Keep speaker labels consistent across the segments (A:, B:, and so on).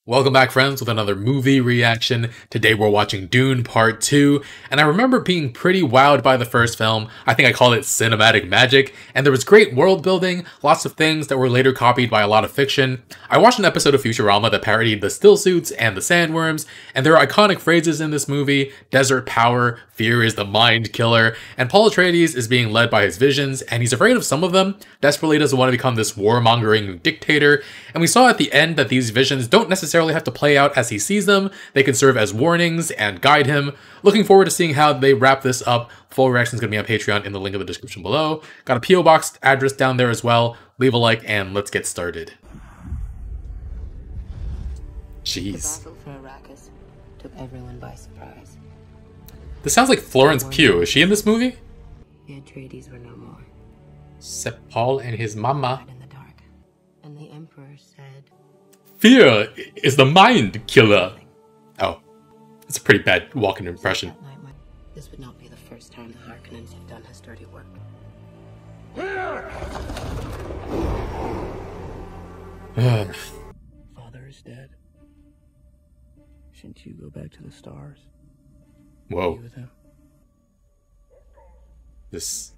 A: Welcome back, friends, with another movie reaction. Today we're watching Dune Part 2, and I remember being pretty wowed by the first film. I think I called it cinematic magic, and there was great world building, lots of things that were later copied by a lot of fiction. I watched an episode of Futurama that parodied the still suits and the sandworms, and there are iconic phrases in this movie: desert power, fear is the mind killer, and Paul Atreides is being led by his visions, and he's afraid of some of them, desperately doesn't want to become this warmongering dictator, and we saw at the end that these visions don't necessarily have to play out as he sees them. They can serve as warnings and guide him. Looking forward to seeing how they wrap this up. Full reaction is going to be on Patreon in the link in the description below. Got a PO box address down there as well. Leave a like and let's get started. Jeez.
B: The battle for Arrakis took everyone by surprise.
A: This sounds like Florence Pugh. Is she in this movie?
B: The Atreides were no more.
A: Except Paul and his mama.
B: In the dark. And the Emperor said,
A: "Fear is the mind killer." Oh, it's a pretty bad walking impression.
B: this would not be the first time the Harkonnens have done his dirty work.
C: Father is dead. Shouldn't you go back to the stars?
A: Whoa.
C: Be with him?
A: This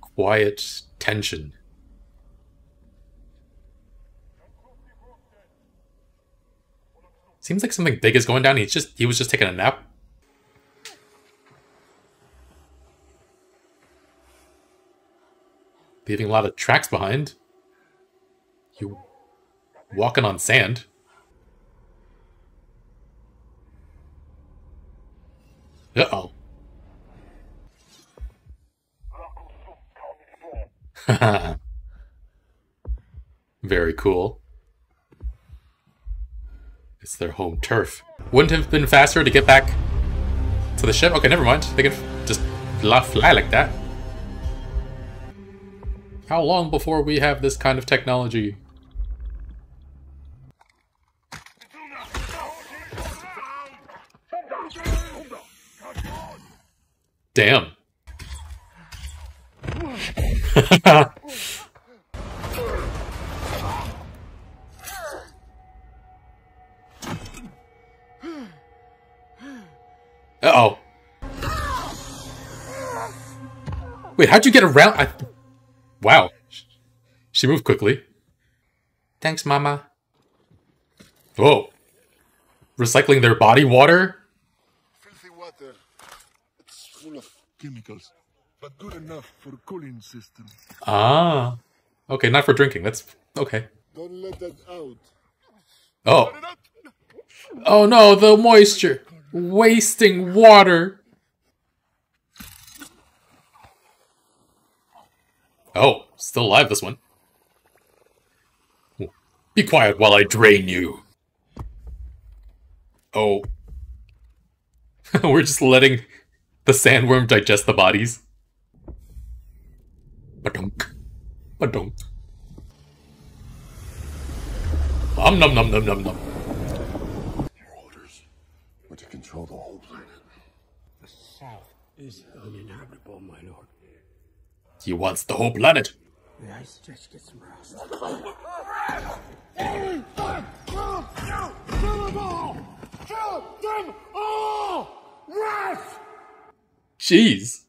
A: quiet tension. Seems like something big is going down. He was just taking a nap. Leaving a lot of tracks behind. You walking on sand. Uh-oh. Very cool. It's their home turf. Wouldn't it have been faster to get back to the ship? Okay, never mind. They can just fly like that. How long before we have this kind of technology? Damn. Uh-oh. Wait, how'd you get around? Wow. She moved quickly. Thanks, Mama. Whoa. Recycling their body water?
D: Filthy water. It's full of chemicals, but good enough for cooling system.
A: Ah. Okay, not for drinking. That's okay.
D: Don't let that out.
A: Oh. Oh no, the moisture. Wasting water. Oh, still alive, this one. Be quiet while I drain you. Oh. We're just letting the sandworm digest the bodies. Ba-dunk. Ba-dunk. Nom nom nom nom nom nom.
D: Your orders were to control the whole planet.
C: The south is uninhabitable, my lord.
A: He wants the whole planet.
C: The ice stretch gets some rust.
A: Jeez.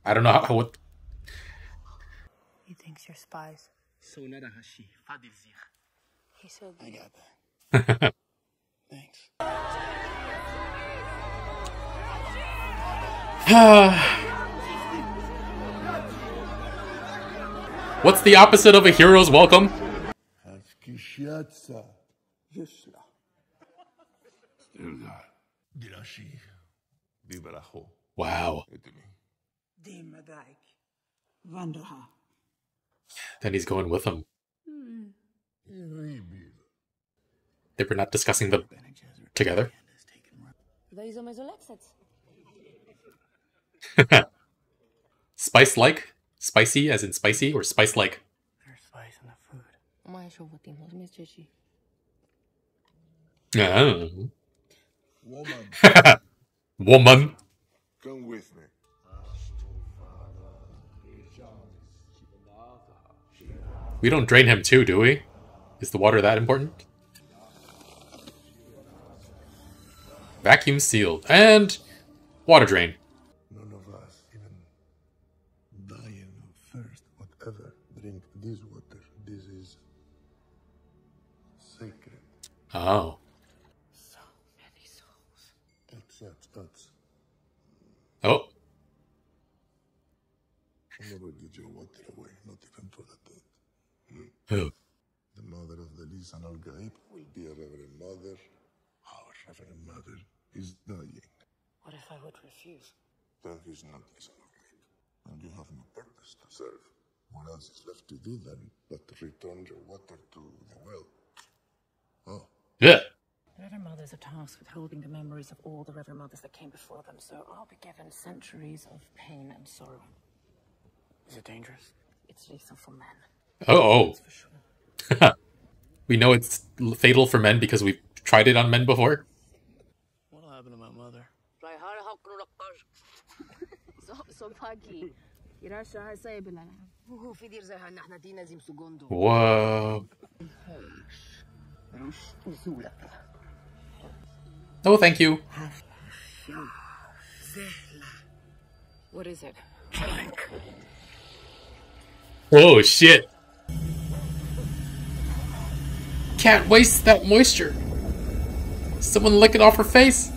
A: I don't know how what.
B: He thinks you're spies. He said,
C: I got that. Thanks.
A: What's the opposite of a hero's welcome? Wow. Then he's going with him. They were not discussing them together. Spice-like? Spicy as in spicy, or spice-like?
C: There's spice in the food.
D: Woman,
A: Woman.
D: come with me.
A: We don't drain him too, do we? Is the water that important? Vacuum sealed. And water drain.
D: None of us, even dying of thirst, whatever, drink this water. This is sacred.
A: Oh.
B: So many souls.
D: That's.
A: Oh.
D: Never get your water away, not even for a day.
A: Oh.
D: The mother of the Lisan al Gaib will be a Reverend Mother. Our Reverend Mother is dying.
B: What if I would refuse?
D: Then he's not Lisan al Gaib. And you have no purpose to serve. What else is left to do then but to return your water to the well? Oh.
A: Yeah.
B: The Reverend Mothers are tasked with holding the memories of all the Reverend Mothers that came before them, so I'll be given centuries of pain and sorrow. Is it dangerous? It's lethal for men.
A: Oh.
B: That's for sure.
A: We know it's fatal for men because we've tried it on men before.
E: What'll happen to my mother? Whoa. Oh, thank you.
B: What is it?
A: Oh, shit. Can't waste that moisture. Someone lick it off her face.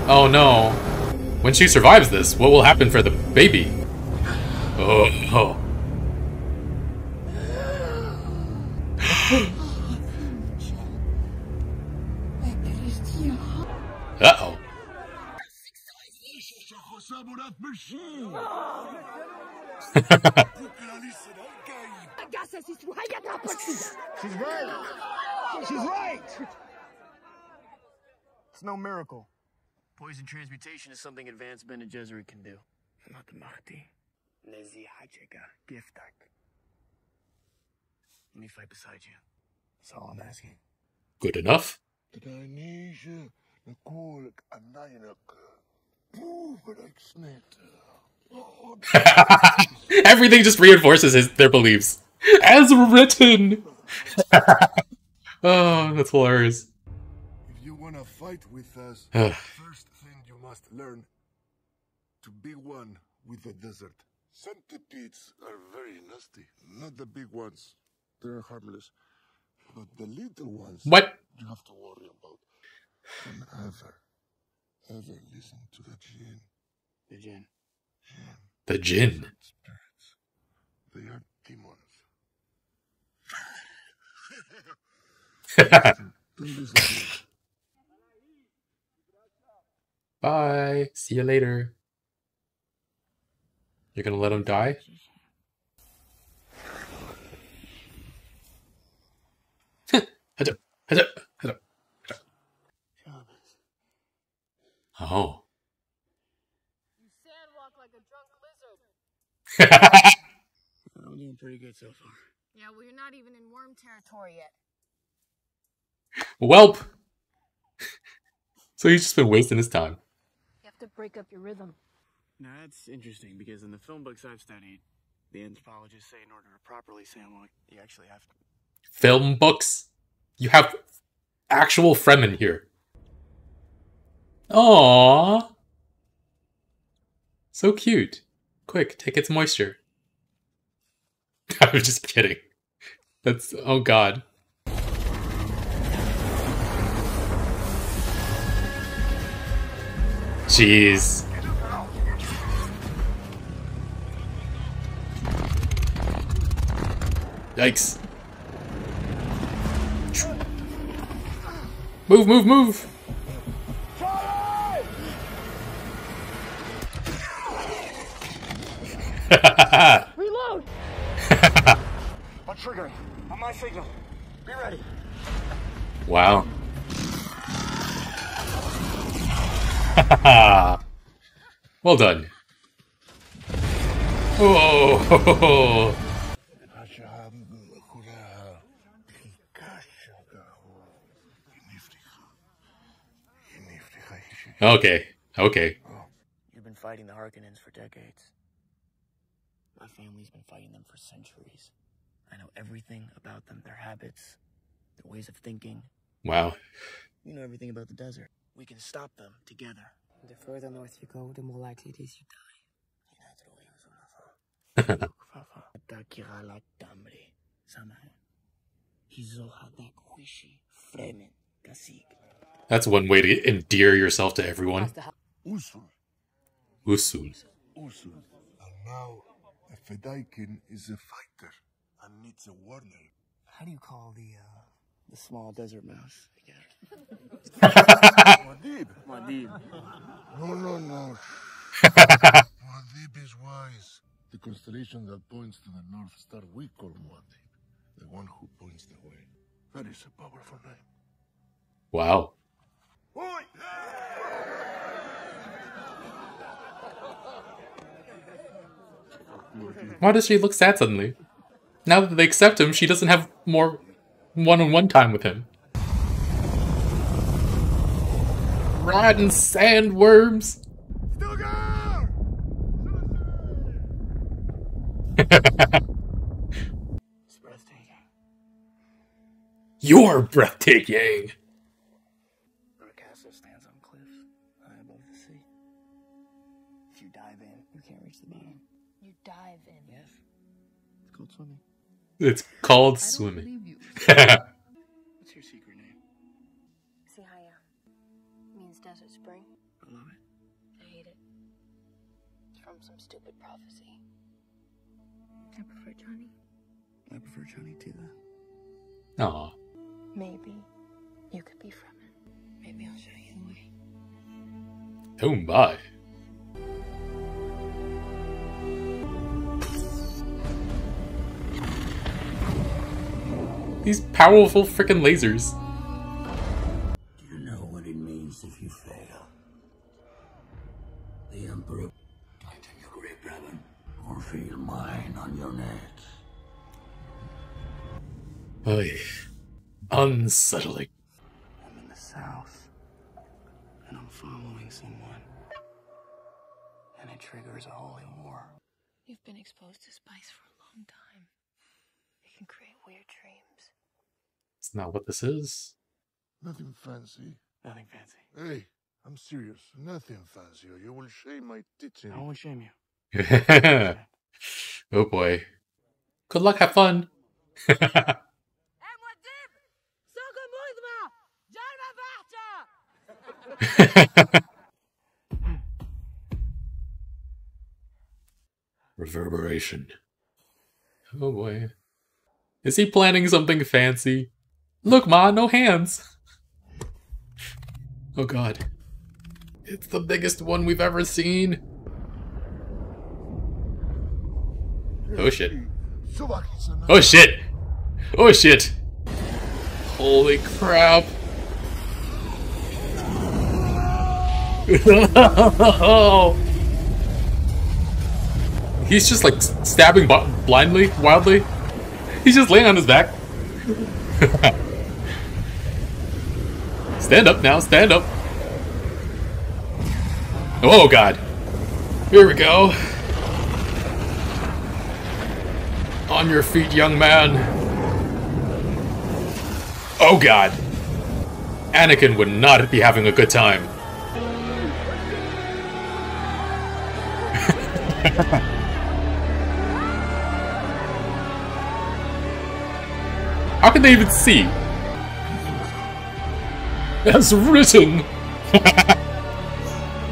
A: Oh no. When she survives this, what will happen for the baby? Oh, oh. Uh-oh.
E: She's right. She's right. It's no miracle. Poison transmutation is something advanced Bene Gesserit can do. Not the Mahdi. Lezi Hajega Giftak. Let me fight beside you. That's all I'm asking.
A: Good enough. Everything just reinforces their beliefs. As written. Oh, that's hilarious.
D: If you want to fight with us, first thing you must learn to be one with the desert. Centipedes are very nasty. Not the big ones. They're harmless. But the little ones,
A: What?
D: you have to worry about. Don't ever listen to the jinn.
E: The Jinn.
A: The Jinn.
D: Spirits. They are demons. Don't listen to them.
A: Bye. See you later. You're gonna let him die? Oh.
B: You sandwalk like a drunk lizard.
E: I'm doing pretty good so far.
B: Yeah, well, you're not even in worm territory yet.
A: Welp. So he's just been wasting his time.
B: You have to break up your rhythm.
E: Now that's interesting because in the film books I've studied, the anthropologists say in order to properly sandwalk, you actually have to.
A: Film books? You have actual Fremen here. Aww. So cute. Quick, take its moisture. I'm just kidding. That's, oh god. Jeez. Yikes. Move, move, move!
B: Reload!
E: I'm triggering. On my signal. Be ready.
A: Wow. Well done. Oh. Okay. Okay.
E: You've been fighting the Harkonnens for decades. My family's been fighting them for centuries. I know everything about them, their habits, their ways of thinking.
A: Wow.
E: You know everything about the desert. We can stop them together.
B: The further north you go, the more likely it is you die.
A: That's one way to endear yourself to everyone.
D: Usul.
A: Usul.
D: Usul. And now, a Fedaykin is a fighter and needs a warner.
E: How do you call the small desert mouse again?
D: Muad'Dib.
E: Muad'Dib.
D: No. Muad'Dib is wise. The constellation that points to the North Star we call Muad'Dib. The one who points the way. That is a powerful name.
A: Wow. Why does she look sad suddenly? Now that they accept him, she doesn't have more one-on-one time with him. Rotten sandworms!
E: It's breathtaking.
A: You're breathtaking!
E: Our castle stands on cliffs, high above the sea. If you dive in, you can't reach the bottom.
B: You dive in.
E: Yes. It's called swimming.
A: It's called swimming.
E: What's your secret name?
B: Sihaya. Means desert spring.
E: I love it.
B: I hate it. It's from some stupid prophecy. I prefer Johnny.
E: I prefer Johnny too, then.
A: Aw.
B: Maybe you could be from it. Maybe I'll show you the way.
A: Oh my. These powerful freaking lasers.
C: Do you know what it means if you fail? The Emperor tighten your grip, Raven, or feel mine on your neck.
A: Oy. Unsettling.
E: I'm in the south, and I'm following someone. And it triggers a holy war.
B: You've been exposed to spice for a long time. It can create weird dreams.
A: It's not what this is.
D: Nothing fancy.
E: Nothing fancy.
D: Hey, I'm serious. Nothing fancy, or you will shame my teaching.
E: I won't shame you.
A: Oh boy. Good luck, have fun. Reverberation. Oh boy. Is he planning something fancy? Look, Ma, no hands. Oh god. It's the biggest one we've ever seen. Oh shit. Oh shit. Oh shit. Holy crap. He's just like stabbing blindly, wildly. He's just laying on his back. Stand up now, stand up. Oh god. Here we go. On your feet, young man. Oh god. Anakin would not be having a good time. How can they even see? As written!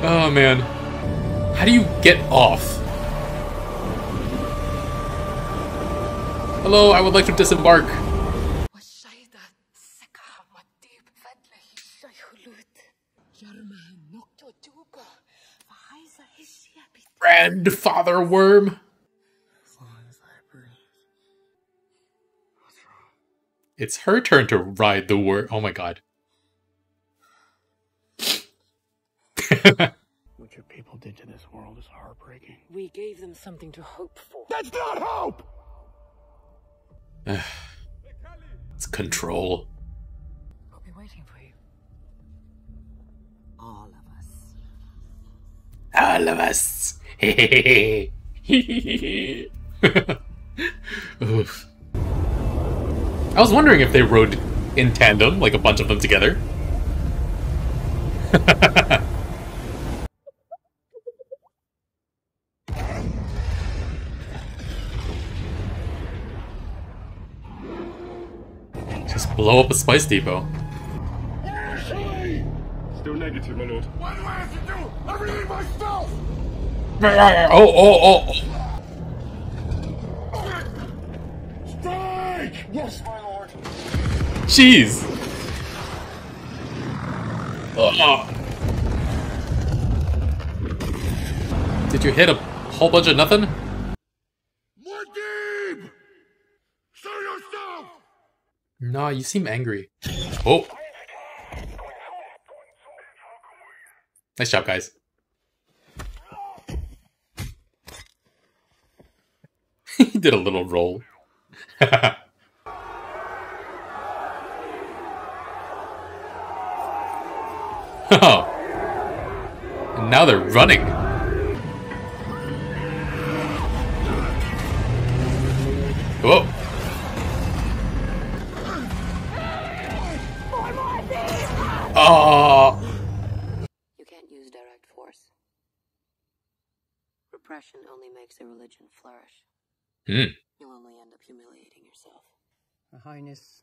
A: Oh man. How do you get off? Hello, I would like to disembark. Grandfather worm.
E: As long as I breathe. What's wrong?
A: It's her turn to ride the worm. Oh my god.
E: What your people did to this world is heartbreaking.
B: We gave them something to hope for.
D: That's not hope!
A: It's control.
B: We'll be waiting for you. All of us.
A: All of us. Oof. I was wondering if they rode in tandem, like a bunch of them together. Just blow up a spice depot.
F: Still negative, my lord.
D: What do I have to do? Everything myself!
A: Oh.
D: Strike!
E: Yes, my lord.
A: Jeez. Did you hit a whole bunch of nothing?
D: More deep! Show yourself!
A: Nah, you seem angry. Oh. Nice job, guys. He did a little roll. Oh. And now they're running. Whoa. Oh.
G: You can't use direct force. Repression only makes a religion flourish. You'll only end up humiliating yourself.
H: Her Highness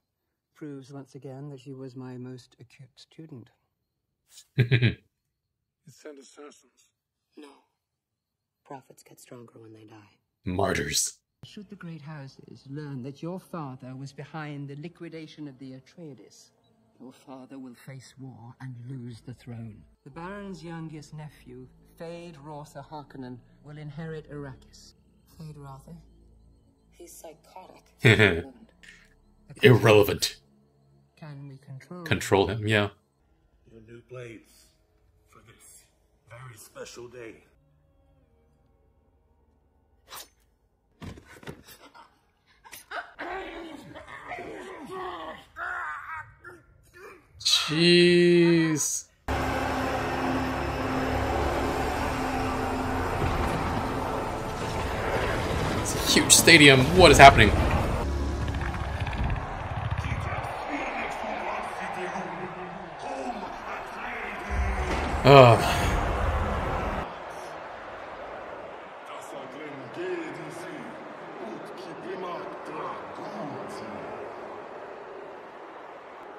H: proves once again that she was my most acute student.
D: You send assassins.
G: No. Prophets get stronger when they die.
A: Martyrs.
H: Should the great houses learn that your father was behind the liquidation of the Atreides, your father will face war and lose the throne. The Baron's youngest nephew, Fade Rotha Harkonnen, will inherit Arrakis.
G: Fade Rotha? He's psychotic.
A: Irrelevant.
H: Can we
A: Control him, yeah.
C: Your new blades for this very special day.
A: Jeez. It's a huge stadium. What is happening? Ugh.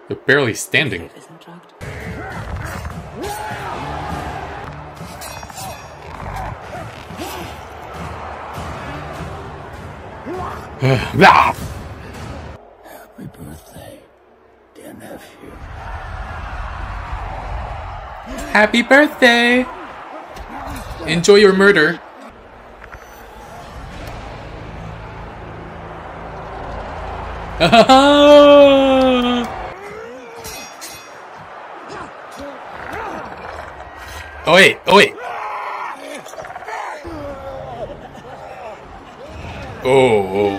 A: They're barely standing.
G: Isn't drugged.
A: Ah!
C: Happy birthday, dear nephew.
A: Happy birthday! Enjoy your murder. Oh wait, oh wait. Oh.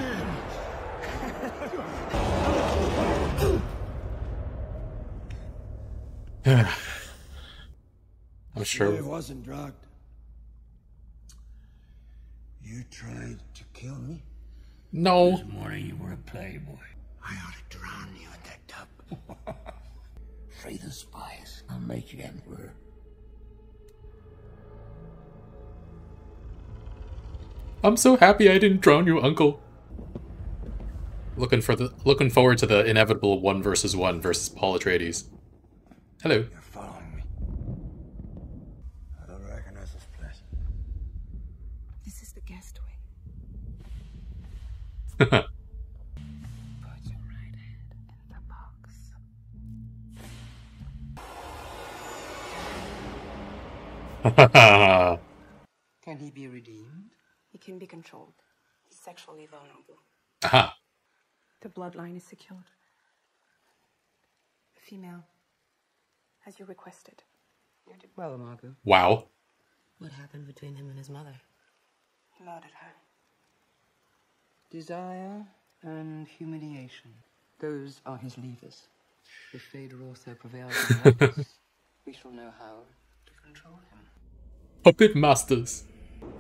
A: I'm sure.
C: It wasn't drugged. You tried to kill me?
A: No.
C: This morning you were a playboy. I ought to drown you in that tub. Free the spies. I'll make you emperor.
A: I'm so happy I didn't drown you, Uncle. Looking forward to the inevitable 1 versus Paul Atreides. Hello.
C: You're following me. I don't recognize this place.
B: This is the guest wing.
H: Put your right hand in the box. Can he be redeemed?
B: He can be controlled. He's sexually vulnerable.
A: Aha.
B: The bloodline is secured. A female, as you requested.
H: You did well, Margot.
A: Wow.
G: What happened between him and his mother?
B: He murdered her.
H: Desire and humiliation. Those are his levers. If Fade also prevails on Arrakis, we shall know how to control him.
A: Puppet masters.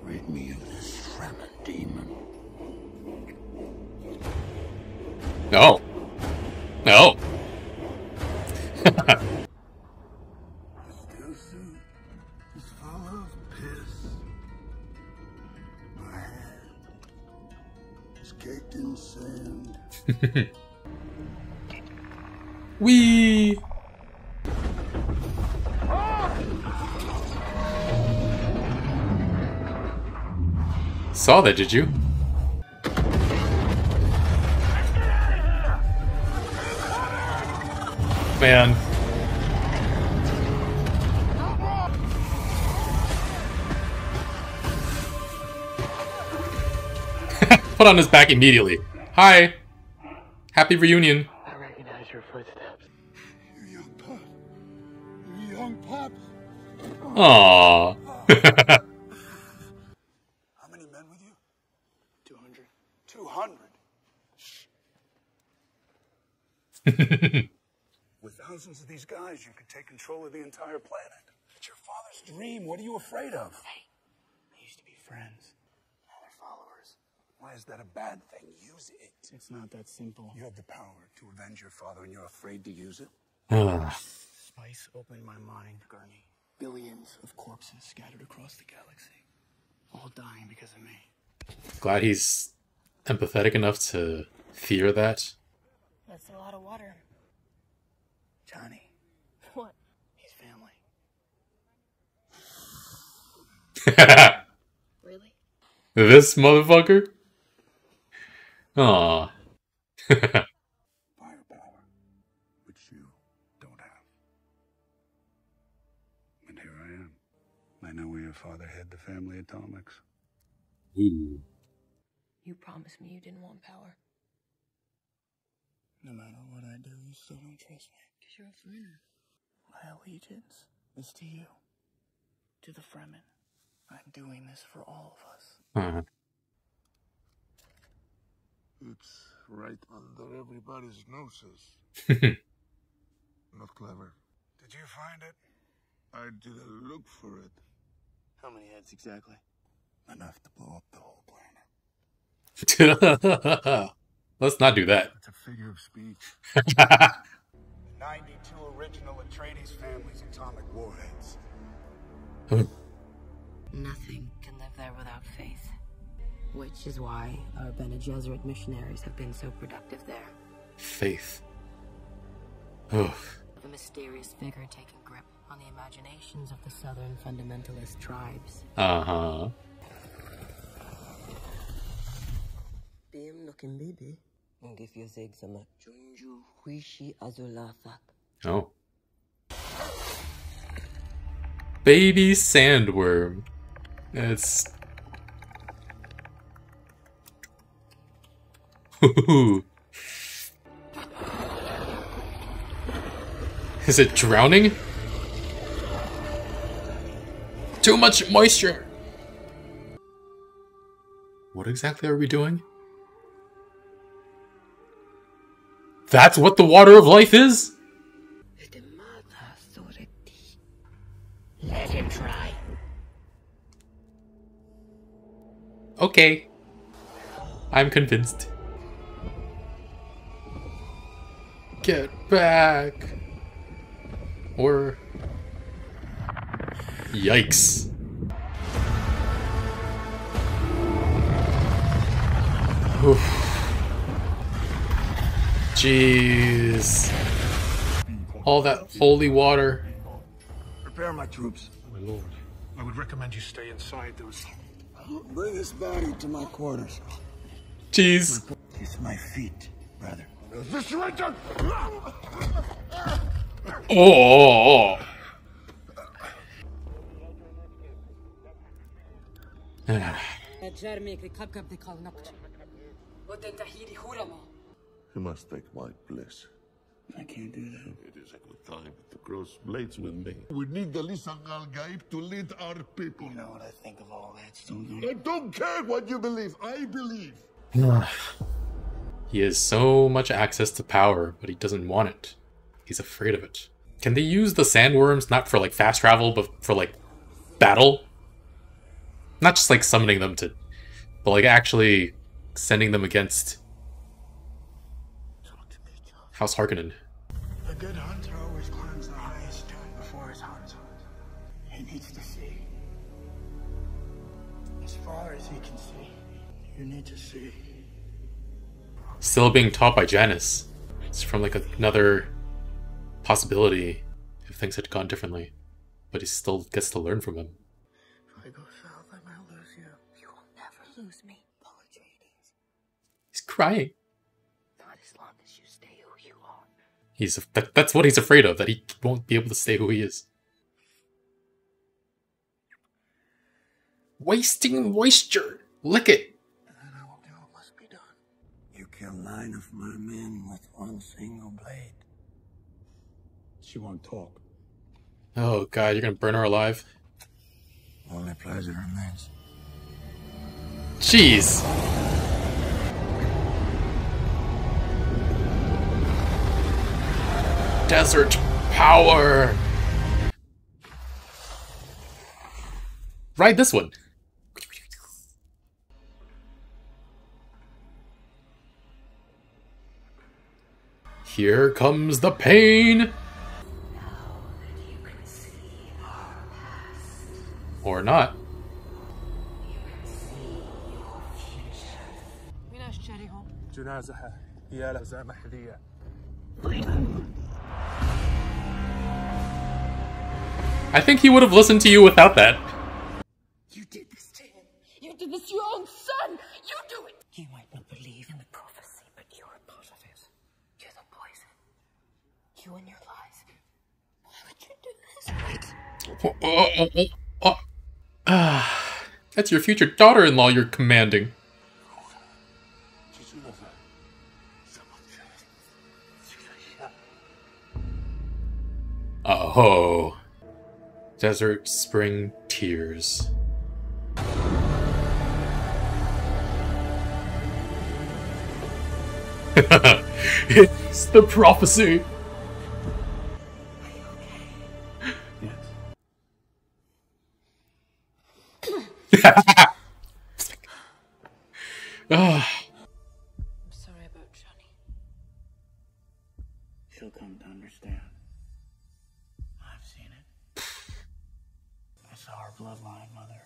C: Rid me of this Fremen demon.
A: Oh. Oh.
C: Still suit is full of piss. My head is caked in sand.
A: Wee. Saw that, did you? Man. Put on his back immediately. Hi. Happy reunion.
E: I recognize your footsteps.
C: You young pup. You young pup.
A: Aww.
C: How many men with you?
E: 200.
C: 200. With thousands of these guys, you could take control of the entire planet. It's your father's dream. What are you afraid of?
E: Hey, they used to be friends. Now they're followers.
C: Why is that a bad thing? Use it.
E: It's not that simple.
C: You have the power to avenge your father, and you're afraid to use it?
E: Spice opened my mind, Gurney. Billions of corpses scattered across the galaxy. All dying because of me.
A: Glad he's empathetic enough to fear that.
B: That's a lot of water.
E: Johnny,
B: What?
E: he's family.
B: Really?
A: This motherfucker? Aw.
C: Firepower, which you don't have. And here I am. I know where your father hid the family atomics.
A: Ooh.
B: You promised me you didn't want power.
E: No matter what I do, you still don't trust me. Because you're a Fremen. My allegiance is to you. To the Fremen. I'm doing this for all of us.
A: Uh-huh.
D: It's right under everybody's noses. Not clever.
C: Did you find it?
D: I didn't look for it.
E: How many heads exactly?
C: Enough to blow up the whole planet.
A: Let's not do that.
C: It's a figure of speech. 92 original Atreides family's atomic warheads.
G: Nothing can live there without faith. Which is why our Bene Gesserit missionaries have been so productive there.
A: Faith. Oh.
G: The mysterious figure taking grip on the imaginations of the southern fundamentalist tribes.
A: Uh-huh.
G: Bim looking baby. Give you zigzama. Junju huishi azulafak.
A: Oh. Baby sandworm. It's... Is it drowning? Too much moisture! What exactly are we doing? That's what the water of life is?
G: Let him try.
A: Okay. I'm convinced. Get back. Or... Yikes. Oof. Jeez. All that holy water.
C: Prepare my troops.
F: My lord, I would recommend you stay inside those...
C: Bring this body to my quarters.
A: Jeez.
C: Kiss my feet, brother.
A: Oh.
D: You must take my place.
C: I can't do that.
D: It is a good time to cross blades with me. We need the Lisan Al Gaib to lead our people.
E: You know what I think of all that stuff.
D: I don't care what you believe. I believe.
A: He has so much access to power, but he doesn't want it. He's afraid of it. Can they use the sandworms not for like fast travel, but for like battle? Not just like summoning them to But like actually sending them against House Harkonnen.
E: A good hunter always climbs the highest dune before his hunt. He needs to see. As far as he can see. You need to see.
A: Still being taught by Janice. It's from like another possibility if things had gone differently. But he still gets to learn from him.
E: If I go south, I might lose you.
B: You will never lose me. Apologies.
A: He's crying.
B: Not as long as you stay who you are.
A: That's what he's afraid of, that he won't be able to stay who he is. Wasting moisture. Lick it.
E: And then I will do what must be done. You kill 9 of my men with one single blade. She won't talk.
A: Oh god, you're gonna burn her alive?
E: Only pleasure remains.
A: Jeez. Desert power. Ride this one. Here comes the pain. Or not. I think he would have listened to you without that.
B: You did this to him. You did this to your own son. You do it. You might not believe in the prophecy, but you're a part of it. You're the poison. You and your lies. Why would you do this?
A: That's your future daughter-in-law you're commanding. Oh. Desert spring tears. It's the prophecy.
B: I'm sorry about Johnny.
E: She'll come to understand. I've seen it. I saw her bloodline, Mother.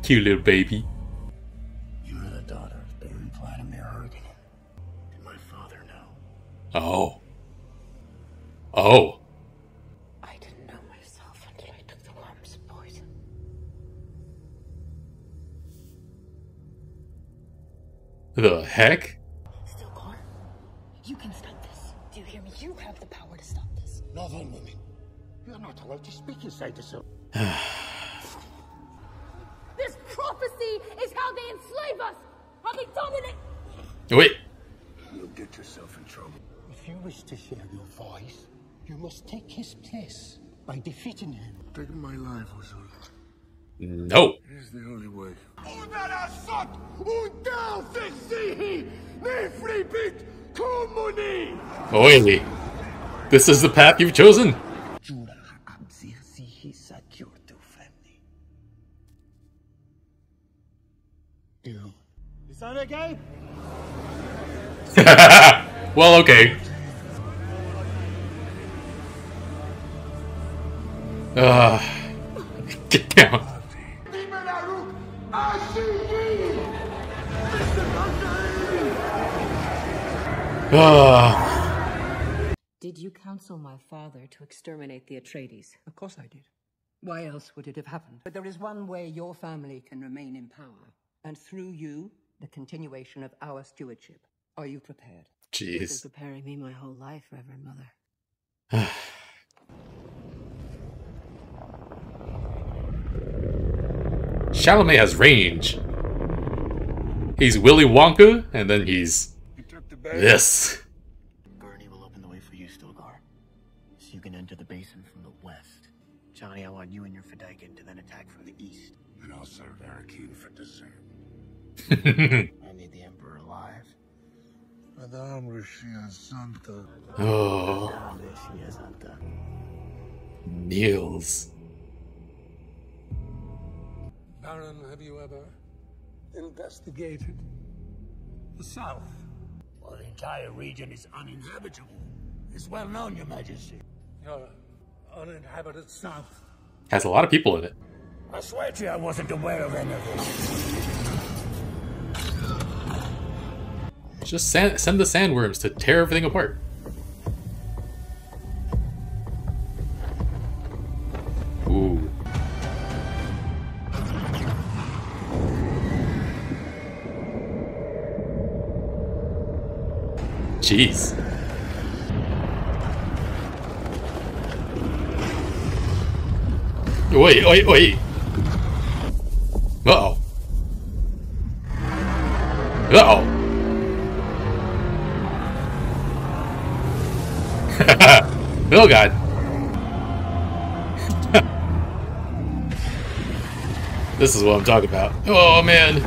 A: Cute little baby.
E: You are the daughter of Baron Vladimir Harkonnen. Did my father know?
A: Oh. Oh.
B: I didn't know myself until I took the worm's poison.
A: The heck?
B: Still gone? You can stop this. Do you hear me? You have the power to stop this.
C: Not on women. You're not allowed to speak inside the cell.
B: This prophecy is how they enslave us! How they dominate!
A: Wait.
C: You'll get yourself in trouble. If you wish to share your voice, you must take his place by defeating him.
D: Take my life, Usul.
A: No.
D: It is the only way.
A: Oily. This is the path you've chosen? Well, okay. Get down.
G: Did you counsel my father to exterminate the Atreides?
H: Of course I did. Why else would it have happened? But there is one way your family can remain in power, and through you, the continuation of our stewardship. Are you prepared?
G: You've been
A: Jeez.
G: preparing me my whole life, Reverend Mother.
A: Chalamet has range. He's Willy Wonka, and then he's this.
E: Gurney will open the way for you, Stilgar. So you can enter the basin from the west. Johnny, I want you and your Fedaykin to then attack from the east.
D: And I'll serve Arakin for dessert.
E: I need the Emperor alive.
D: Madame Rashia Santa.
A: Oh,
E: Down this, yes, Anta.
A: Niels.
C: Baron, have you ever investigated the south? Well, the entire region is uninhabitable. It's well known, Your Majesty. Your uninhabited south.
A: Has a lot of people in it.
C: I swear to you I wasn't aware of any of this.
A: Just send the sandworms to tear everything apart. Ooh. Jeez. Wait. Uh-oh. Uh-oh. Oh, God. This is what I'm talking about. Oh, man.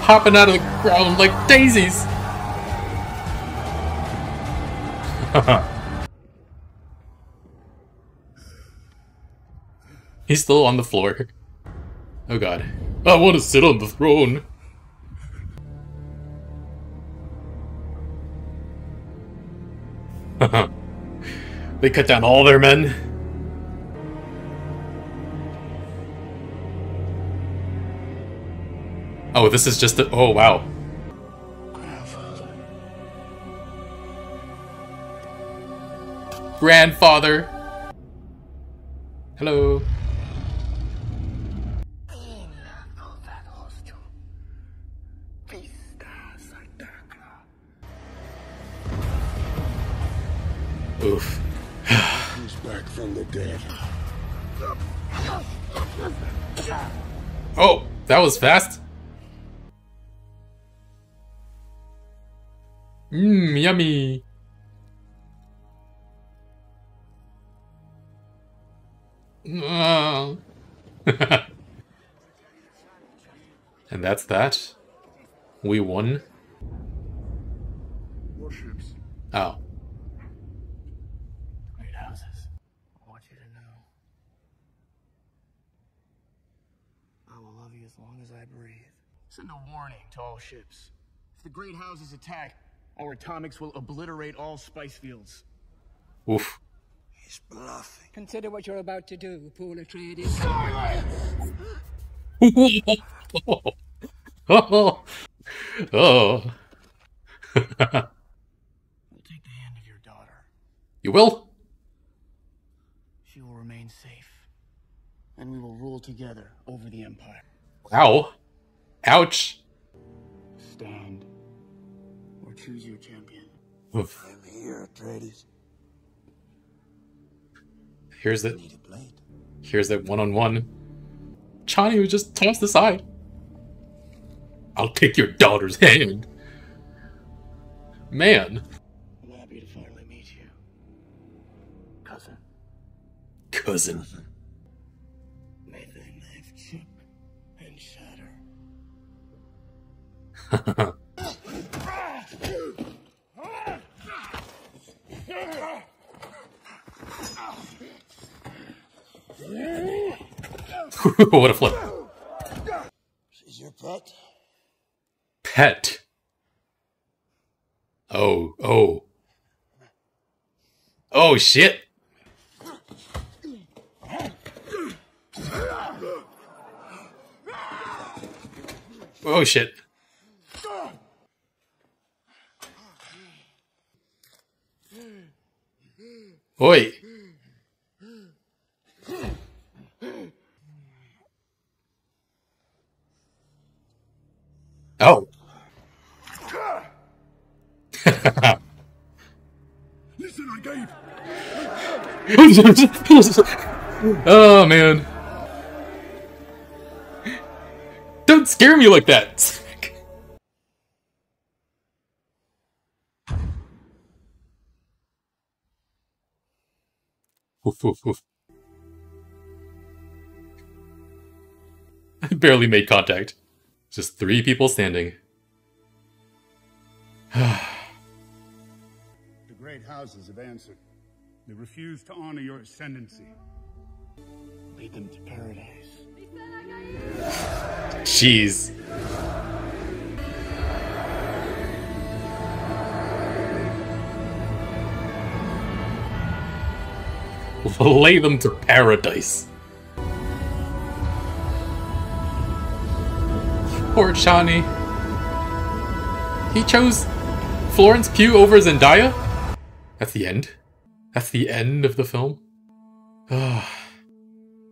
A: Hopping out of the ground like daisies. He's still on the floor. Oh, God. I want to sit on the throne. They cut down all their men. Oh, this is just a... Oh, wow. Grandfather. Hello. Oof.
C: He's back from the dead.
A: Oh, that was fast. Mmm, yummy. And that's that. We won.
C: Warships.
A: Oh.
E: Great houses. I want you to know. I will love you as long as I breathe. Send a warning to all ships. If the great houses attack, our atomics will obliterate all spice fields.
A: Oof.
C: He's bluffing.
H: Consider what you're about to do, Paul Atreides.
A: Oh. Oh.
E: We'll take the hand of your daughter.
A: You will?
E: She will remain safe. And we will rule together over the Empire.
A: Ow. Ouch.
E: Stand. Or choose your champion.
A: Oof.
C: I'm here, Atreides.
A: Here's the...
C: Need a blade.
A: Here's that one-on-one. Chani was just tossed aside. I'll take your daughter's hand. Man.
E: I'm happy to finally meet you. Cousin.
A: Cousin.
E: May the knife chip and shatter.
A: What a flip.
C: She's your pet?
A: Pet. Oh. Oh, shit. Oh, shit. Oi. Oh.
C: Listen, I gave.
A: Oh, man. Don't scare me like that. Oof, oof, oof. I barely made contact. Just 3 people standing.
I: The great houses have answered. They refuse to honor your ascendancy.
E: Lead them to paradise.
A: Jeez. Lay them to paradise. Poor Chani. He chose Florence Pugh over Zendaya? That's the end? That's the end of the film? Ah,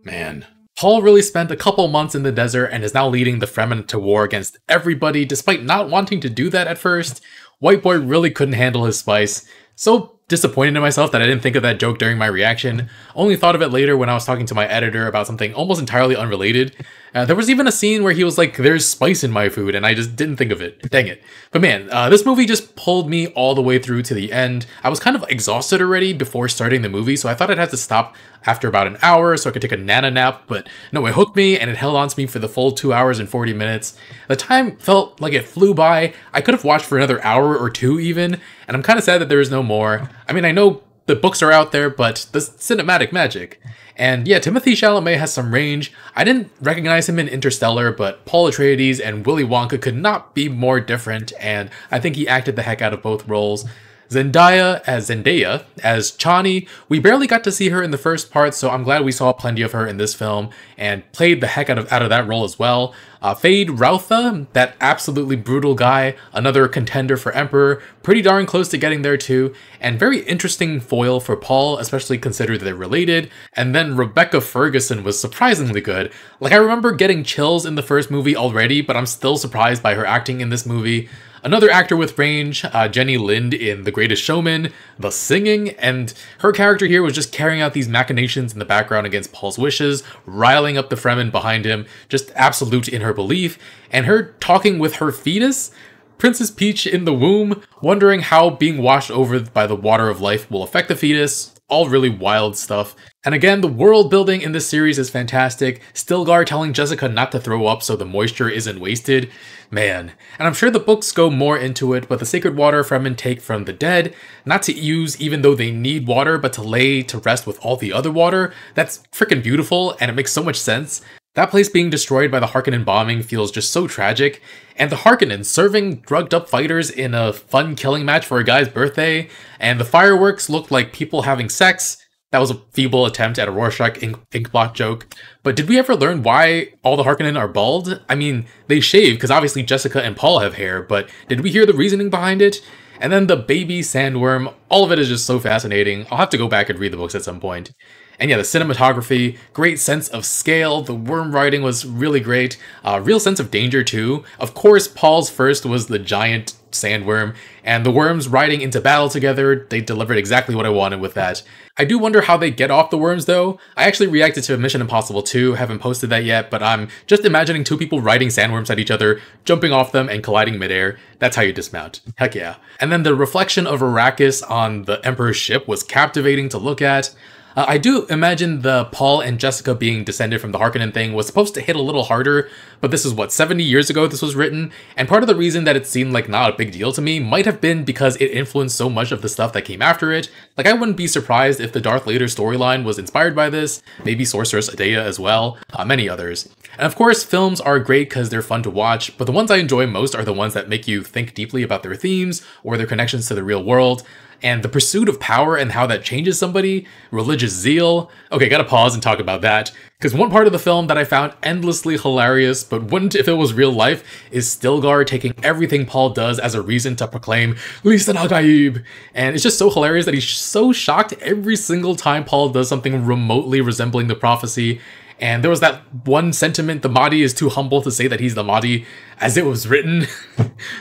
A: man. Paul really spent a couple months in the desert and is now leading the Fremen to war against everybody despite not wanting to do that at first. White Boy really couldn't handle his spice. So disappointed in myself that I didn't think of that joke during my reaction. Only thought of it later when I was talking to my editor about something almost entirely unrelated. There was even a scene where he was like, there's spice in my food, and I just didn't think of it. Dang it. But man, this movie just pulled me all the way through to the end. I was kind of exhausted already before starting the movie, so I thought I'd have to stop after about an hour so I could take a nana nap, but no, it hooked me and it held on to me for the full 2 hours and 40 minutes. The time felt like it flew by. I could have watched for another hour or two even, and I'm kind of sad that there is no more. I mean, I know the books are out there, but the cinematic magic. And yeah, Timothée Chalamet has some range. I didn't recognize him in Interstellar, but Paul Atreides and Willy Wonka could not be more different, and I think he acted the heck out of both roles. Zendaya as Chani, we barely got to see her in the first part, so I'm glad we saw plenty of her in this film, and played the heck out of that role as well. Fade Rautha, that absolutely brutal guy, another contender for Emperor, pretty darn close to getting there too, and very interesting foil for Paul, especially considering they're related. And then Rebecca Ferguson was surprisingly good. Like, I remember getting chills in the first movie already, but I'm still surprised by her acting in this movie. Another actor with range, Jenny Lind in The Greatest Showman, the singing, and her character here was just carrying out these machinations in the background against Paul's wishes, riling up the Fremen behind him, just absolute in her belief, and her talking with her fetus, Princess Peach in the womb, wondering how being washed over by the water of life will affect the fetus. All really wild stuff. And again, the world building in this series is fantastic. Stilgar telling Jessica not to throw up so the moisture isn't wasted. Man. And I'm sure the books go more into it, but the sacred water Fremen take from the dead, not to use even though they need water, but to lay to rest with all the other water, that's freaking beautiful, and it makes so much sense. That place being destroyed by the Harkonnen bombing feels just so tragic, and the Harkonnen serving drugged up fighters in a fun killing match for a guy's birthday, and the fireworks looked like people having sex. That was a feeble attempt at a Rorschach inkblot joke. But did we ever learn why all the Harkonnen are bald? I mean, they shave because obviously Jessica and Paul have hair, but did we hear the reasoning behind it? And then the baby sandworm, all of it is just so fascinating. I'll have to go back and read the books at some point. And yeah, the cinematography, great sense of scale, the worm writing was really great, real sense of danger too. Of course, Paul's first was the giant sandworm, and the worms riding into battle together, they delivered exactly what I wanted with that. I do wonder how they get off the worms though. I actually reacted to Mission Impossible 2, haven't posted that yet, but I'm just imagining two people riding sandworms at each other, jumping off them and colliding midair. That's how you dismount. Heck yeah. And then the reflection of Arrakis on the Emperor's ship was captivating to look at. I do imagine the Paul and Jessica being descended from the Harkonnen thing was supposed to hit a little harder, but this is what, 70 years ago this was written? And part of the reason that it seemed like not a big deal to me might have been because it influenced so much of the stuff that came after it. Like, I wouldn't be surprised if the Darth Vader storyline was inspired by this, maybe Sorceress Adeya as well, many others. And of course, films are great because they're fun to watch, but the ones I enjoy most are the ones that make you think deeply about their themes or their connections to the real world. And the pursuit of power and how that changes somebody, religious zeal. Okay, gotta pause and talk about that, because one part of the film that I found endlessly hilarious, but wouldn't if it was real life, is Stilgar taking everything Paul does as a reason to proclaim Lisan al-Gaib. And it's just so hilarious that he's so shocked every single time Paul does something remotely resembling the prophecy. And there was that one sentiment, the Mahdi is too humble to say that he's the Mahdi, as it was written.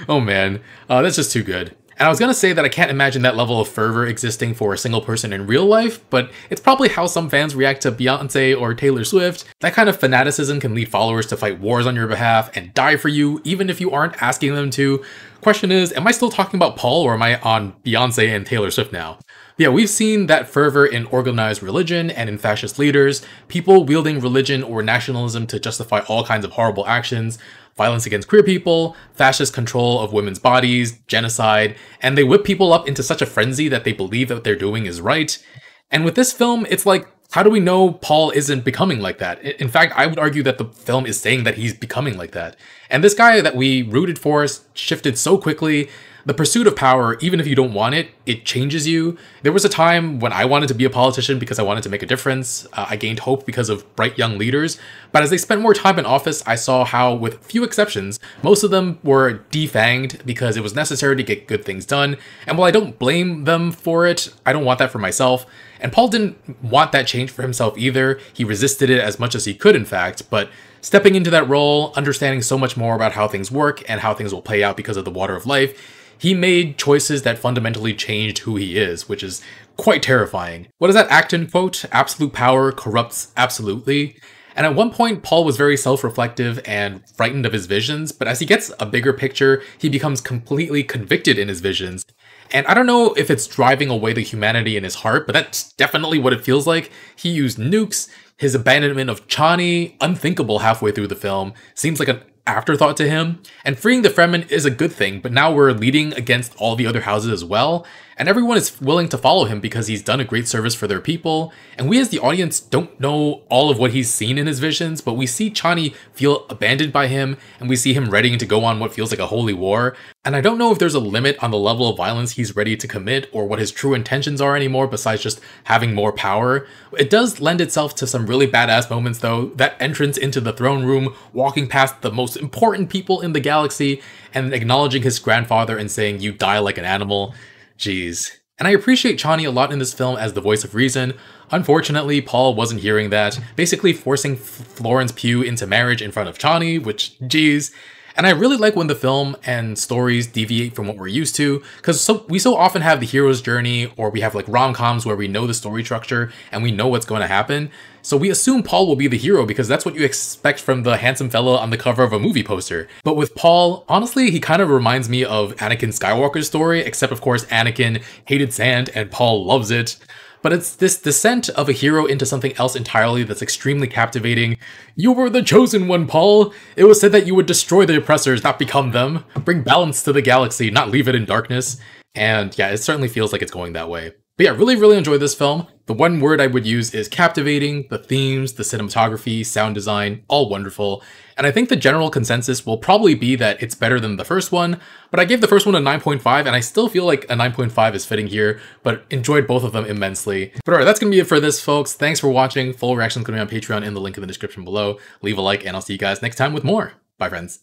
A: Oh man, that's just too good. And I was gonna say that I can't imagine that level of fervor existing for a single person in real life, but it's probably how some fans react to Beyonce or Taylor Swift. That kind of fanaticism can lead followers to fight wars on your behalf and die for you, even if you aren't asking them to. Question is, am I still talking about Paul, or am I on Beyonce and Taylor Swift now? Yeah, we've seen that fervor in organized religion and in fascist leaders, people wielding religion or nationalism to justify all kinds of horrible actions, violence against queer people, fascist control of women's bodies, genocide, and they whip people up into such a frenzy that they believe that what they're doing is right. And with this film, it's like How do we know Paul isn't becoming like that? In fact, I would argue that the film is saying that he's becoming like that. And this guy that we rooted for shifted so quickly. The pursuit of power, even if you don't want it, it changes you. There was a time when I wanted to be a politician because I wanted to make a difference. I gained hope because of bright young leaders. But as they spent more time in office, I saw how, with few exceptions, most of them were defanged because it was necessary to get good things done. And while I don't blame them for it, I don't want that for myself. And Paul didn't want that change for himself either. He resisted it as much as he could, in fact, but stepping into that role, understanding so much more about how things work and how things will play out because of the water of life, he made choices that fundamentally changed who he is, which is quite terrifying. What is that Acton quote? Absolute power corrupts absolutely. And at one point, Paul was very self-reflective and frightened of his visions, but as he gets a bigger picture, he becomes completely convicted in his visions. And I don't know if it's driving away the humanity in his heart, but that's definitely what it feels like. He used nukes, his abandonment of Chani, unthinkable halfway through the film, seems like an afterthought to him. And freeing the Fremen is a good thing, but now we're leading against all the other houses as well, and everyone is willing to follow him because he's done a great service for their people. And we as the audience don't know all of what he's seen in his visions, but we see Chani feel abandoned by him, and we see him ready to go on what feels like a holy war. And I don't know if there's a limit on the level of violence he's ready to commit or what his true intentions are anymore besides just having more power. It does lend itself to some really badass moments though. That entrance into the throne room, walking past the most important people in the galaxy, and acknowledging his grandfather and saying, "You die like an animal." Jeez. And I appreciate Chani a lot in this film as the voice of reason. Unfortunately, Paul wasn't hearing that, basically forcing Florence Pugh into marriage in front of Chani, which, geez. And I really like when the film and stories deviate from what we're used to, because we so often have the hero's journey, or we have like rom-coms where we know the story structure and we know what's going to happen. So we assume Paul will be the hero because that's what you expect from the handsome fella on the cover of a movie poster. But with Paul, honestly, he kind of reminds me of Anakin Skywalker's story, except of course Anakin hated sand and Paul loves it. But it's this descent of a hero into something else entirely that's extremely captivating. You were the chosen one, Paul! It was said that you would destroy the oppressors, not become them. Bring balance to the galaxy, not leave it in darkness. And yeah, it certainly feels like it's going that way. But yeah, really enjoyed this film. The one word I would use is captivating. The themes, the cinematography, sound design, all wonderful. And I think the general consensus will probably be that it's better than the first one, but I gave the first one a 9.5 and I still feel like a 9.5 is fitting here, but enjoyed both of them immensely. But alright, that's gonna be it for this, folks. Thanks for watching. Full reaction's gonna be on Patreon in the link in the description below. Leave a like and I'll see you guys next time with more. Bye, friends.